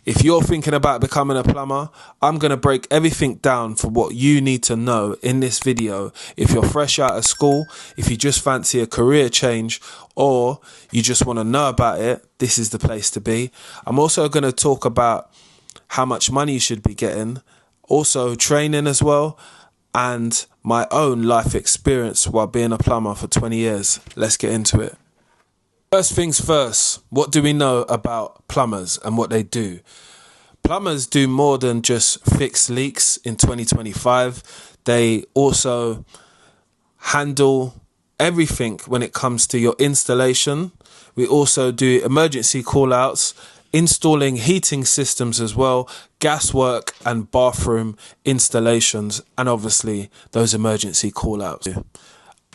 If you're thinking about becoming a plumber, I'm going to break everything down for what you need to know in this video. If you're fresh out of school, if you just fancy a career change, or you just want to know about it, this is the place to be. I'm also going to talk about how much money you should be getting, also training as well, and my own life experience while being a plumber for 20 years. Let's get into it. First things first, what do we know about plumbers and what they do? Plumbers do more than just fix leaks in 2025. They also handle everything when it comes to your installation. We also do emergency call-outs, installing heating systems as well, gas work and bathroom installations, and obviously those emergency call-outs.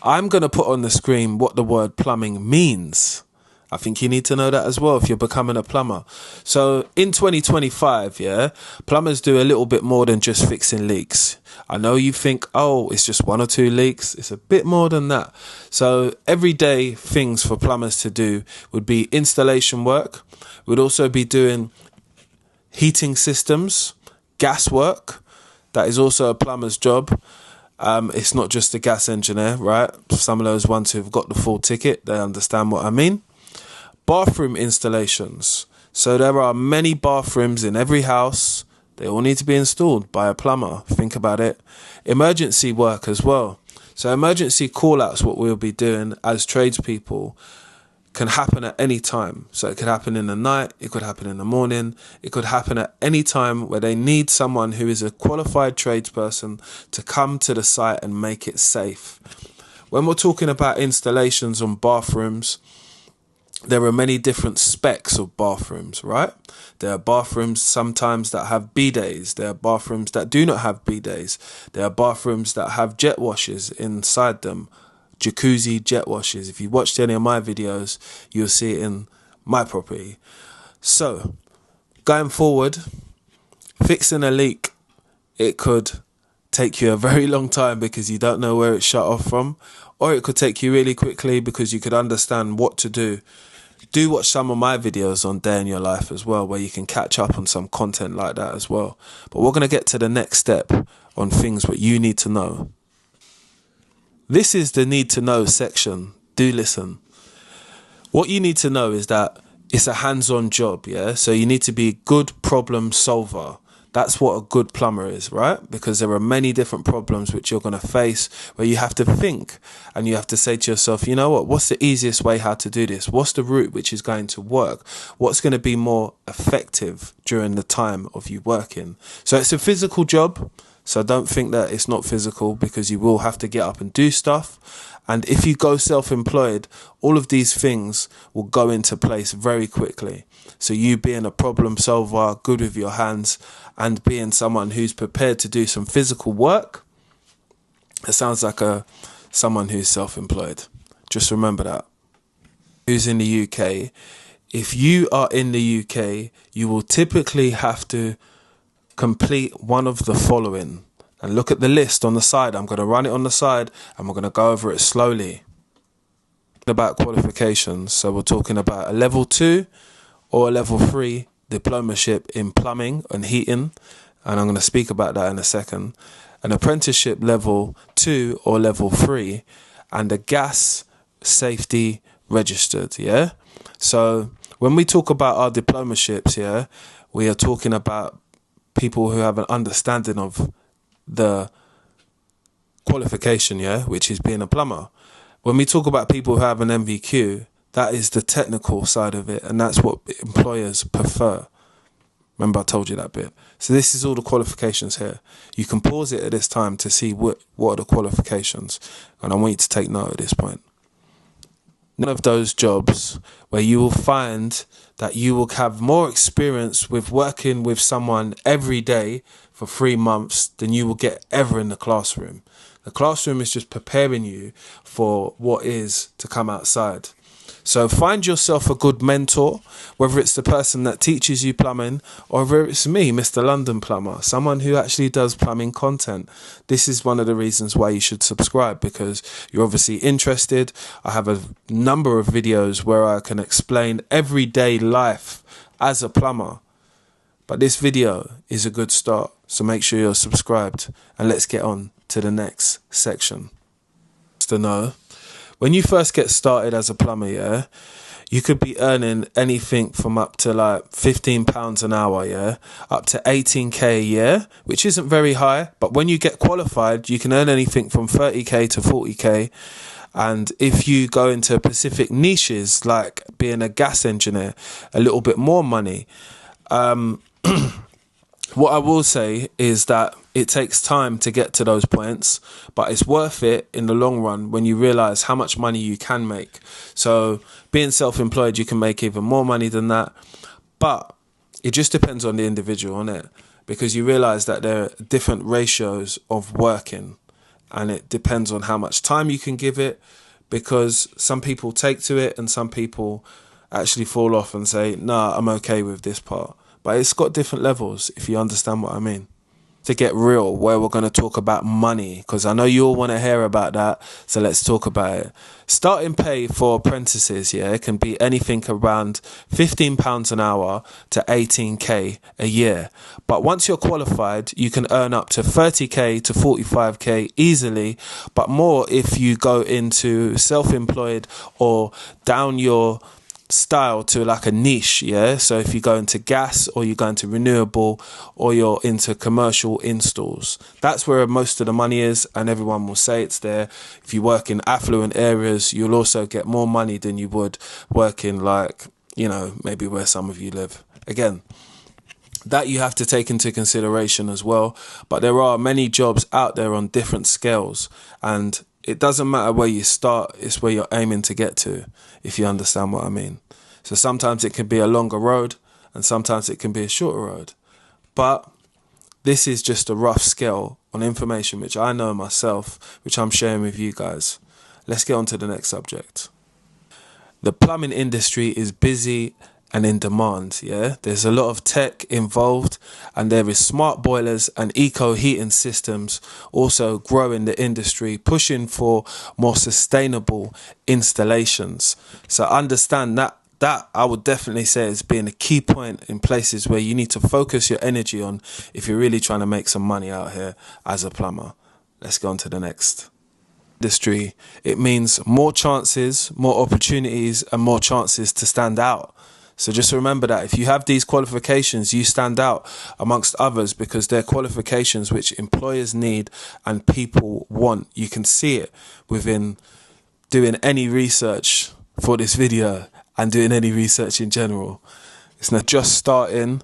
I'm going to put on the screen what the word plumbing means. I think you need to know that as well if you're becoming a plumber. So in 2025, plumbers do a little bit more than just fixing leaks. I know you think, oh, it's just 1 or 2 leaks. It's a bit more than that. So everyday things for plumbers to do would be installation work. We'd also be doing heating systems, gas work. That is also a plumber's job. It's not just a gas engineer, right? Some of those ones who've got the full ticket, they understand what I mean. Bathroom installations. So there are many bathrooms in every house. They all need to be installed by a plumber. Think about it. Emergency work as well. So emergency call-outs, what we'll be doing as tradespeople, can happen at any time. So it could happen in the night, it could happen in the morning, it could happen at any time where they need someone who is a qualified tradesperson to come to the site and make it safe. When we're talking about installations on bathrooms, there are many different specs of bathrooms, right? There are bathrooms sometimes that have bidets. There are bathrooms that do not have bidets. There are bathrooms that have jet washers inside them. Jacuzzi jet washers. If you watched any of my videos, you'll see it in my property. So, going forward, fixing a leak, it could take you a very long time because you don't know where it shut off from, or it could take you really quickly because you could understand what to do. Do watch some of my videos on Day in Your Life as well, where you can catch up on some content like that as well. But we're going to get to the next step on things what you need to know. This is the need to know section. Do listen. What you need to know is that it's a hands-on job, So you need to be a good problem solver. That's what a good plumber is, right? Because there are many different problems which you're going to face where you have to think and you have to say to yourself, you know what, what's the easiest way how to do this? What's the route which is going to work? What's going to be more effective during the time of you working? So it's a physical job. So don't think that it's not physical, because you will have to get up and do stuff. And if you go self-employed, all of these things will go into place very quickly. So you being a problem solver, good with your hands, and being someone who's prepared to do some physical work, it sounds like someone who's self-employed. Just remember that. Who's in the UK? If you are in the UK, you will typically have to complete one of the following. And look at the list on the side. I'm going to run it on the side and we're going to go over it slowly. About qualifications. So we're talking about a level 2 or a level 3 diplomaship in plumbing and heating. And I'm going to speak about that in a second. An apprenticeship level 2 or level 3 and a gas safety registered. So when we talk about our diplomaships, we are talking about people who have an understanding of the qualification, which is being a plumber. When we talk about people who have an MVQ, that is the technical side of it, and that's what employers prefer. Remember, I told you that bit. So this is all the qualifications here. You can pause it at this time to see what are the qualifications, and I want you to take note at this point. One of those jobs where you will find that you will have more experience with working with someone every day for 3 months than you will get ever in the classroom. The classroom is just preparing you for what is to come outside. So find yourself a good mentor, whether it's the person that teaches you plumbing or whether it's me, Mr. London Plumber, someone who actually does plumbing content. This is one of the reasons why you should subscribe, because you're obviously interested. I have a number of videos where I can explain everyday life as a plumber. But this video is a good start, so make sure you're subscribed, and let's get on to the next section. To know, when you first get started as a plumber, yeah, you could be earning anything from up to like £15 an hour, yeah, up to 18k a year, which isn't very high. But when you get qualified, you can earn anything from 30k to 40k. And if you go into specific niches, like being a gas engineer, a little bit more money. What I will say is that it takes time to get to those points, but it's worth it in the long run when you realize how much money you can make. So being self-employed, you can make even more money than that. But it just depends on the individual, innit? Because you realize that there are different ratios of working, and it depends on how much time you can give it, because some people take to it and some people actually fall off and say, nah, I'm okay with this part. But it's got different levels, if you understand what I mean. To get real, where we're going to talk about money, because I know you all want to hear about that, so let's talk about it. Starting pay for apprentices, yeah, it can be anything around £15 an hour to 18k a year. But once you're qualified, you can earn up to 30k to 45k easily, but more if you go into self-employed or down your style to like a niche, yeah. So if you go into gas, or you go into renewable, or you're into commercial installs, that's where most of the money is, and everyone will say it's there. If you work in affluent areas, you'll also get more money than you would working like, you know, maybe where some of you live. Again, that you have to take into consideration as well. But there are many jobs out there on different scales, and it doesn't matter where you start, it's where you're aiming to get to, if you understand what I mean. So sometimes it can be a longer road, and sometimes it can be a shorter road. But this is just a rough scale on information which I know myself, which I'm sharing with you guys. Let's get on to the next subject. The plumbing industry is busy and in demand, yeah. There's a lot of tech involved, and there is smart boilers and eco heating systems also growing the industry, pushing for more sustainable installations. So understand that I would definitely say is being a key point in places where you need to focus your energy on if you're really trying to make some money out here as a plumber. Let's go on to the next. Industry, it means more chances, more opportunities, and more chances to stand out. So just remember that if you have these qualifications, you stand out amongst others, because they're qualifications which employers need and people want. You can see it within doing any research for this video and doing any research in general. It's not just starting.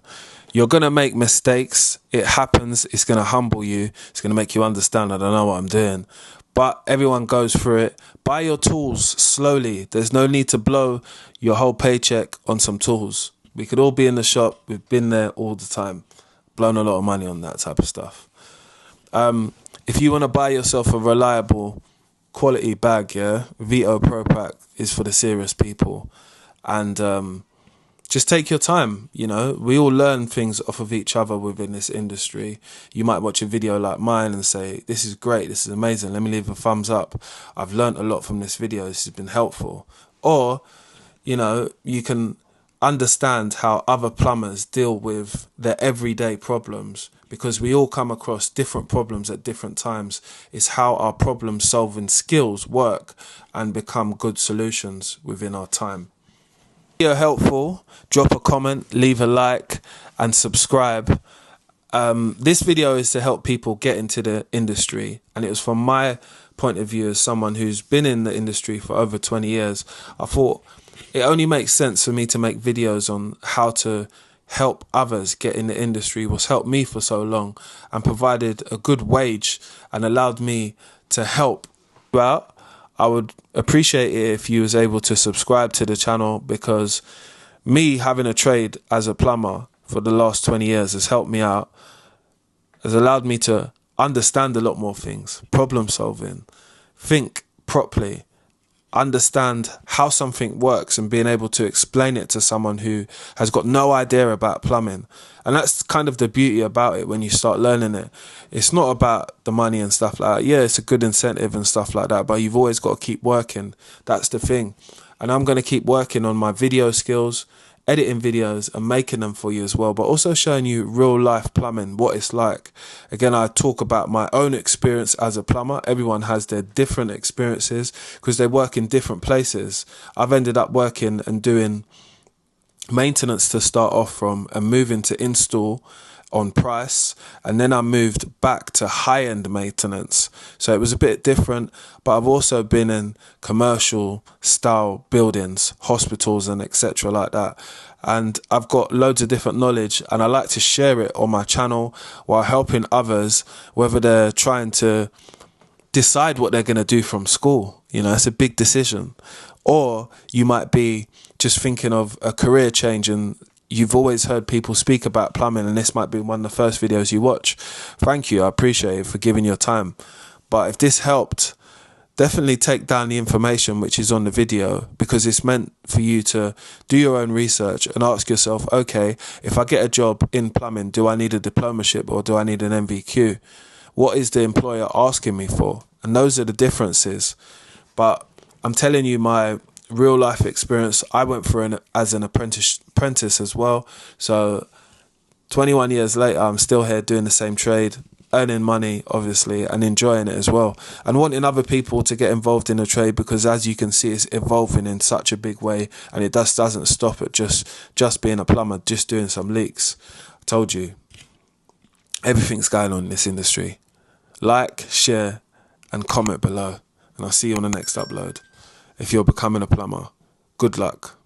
You're going to make mistakes. It happens. It's going to humble you. It's going to make you understand, I don't know what I'm doing. But everyone goes through it. Buy your tools slowly. There's no need to blow your whole paycheck on some tools. We could all be in the shop. We've been there all the time, blown a lot of money on that type of stuff. If you want to buy yourself a reliable quality bag, yeah, Vito Pro Pack is for the serious people. And just take your time, you know. We all learn things off of each other within this industry. You might watch a video like mine and say, this is great, this is amazing, let me leave a thumbs up. I've learned a lot from this video, this has been helpful. Or, you know, you can understand how other plumbers deal with their everyday problems, because we all come across different problems at different times. It's how our problem solving skills work and become good solutions within our time. If you're helpful, drop a comment, leave a like, and subscribe. This video is to help people get into the industry, and it was from my point of view as someone who's been in the industry for over 20 years. I thought it only makes sense for me to make videos on how to help others get in the industry, what's helped me for so long and provided a good wage and allowed me to help you out. I would appreciate it if you was able to subscribe to the channel, because me having a trade as a plumber for the last 20 years has helped me out, has allowed me to understand a lot more things, problem solving, think properly, understand how something works and being able to explain it to someone who has got no idea about plumbing. And that's kind of the beauty about it when you start learning it. It's not about the money and stuff like that. Yeah, it's a good incentive and stuff like that, but you've always got to keep working. That's the thing. And I'm going to keep working on my video skills, editing videos and making them for you as well, but also showing you real life plumbing, what it's like. Again, I talk about my own experience as a plumber. Everyone has their different experiences because they work in different places. I've ended up working and doing maintenance to start off from, and moving to install on price, and then I moved back to high-end maintenance, so it was a bit different. But I've also been in commercial style buildings, hospitals and etc. like that, and I've got loads of different knowledge, and I like to share it on my channel while helping others, whether they're trying to decide what they're going to do from school. You know, it's a big decision. Or you might be just thinking of a career change and you've always heard people speak about plumbing, and this might be one of the first videos you watch. Thank you. I appreciate it for giving your time. But if this helped, definitely take down the information which is on the video, because it's meant for you to do your own research and ask yourself, okay, if I get a job in plumbing, do I need a diplomaship or do I need an MVQ? What is the employer asking me for? And those are the differences. But I'm telling you my real life experience. I went for as an apprentice as well. So 21 years later, I'm still here doing the same trade, earning money, obviously, and enjoying it as well. And wanting other people to get involved in the trade, because as you can see, it's evolving in such a big way, and it doesn't stop at just being a plumber, just doing some leaks. I told you, everything's going on in this industry. Like, share, and comment below. And I'll see you on the next upload. If you're becoming a plumber, good luck.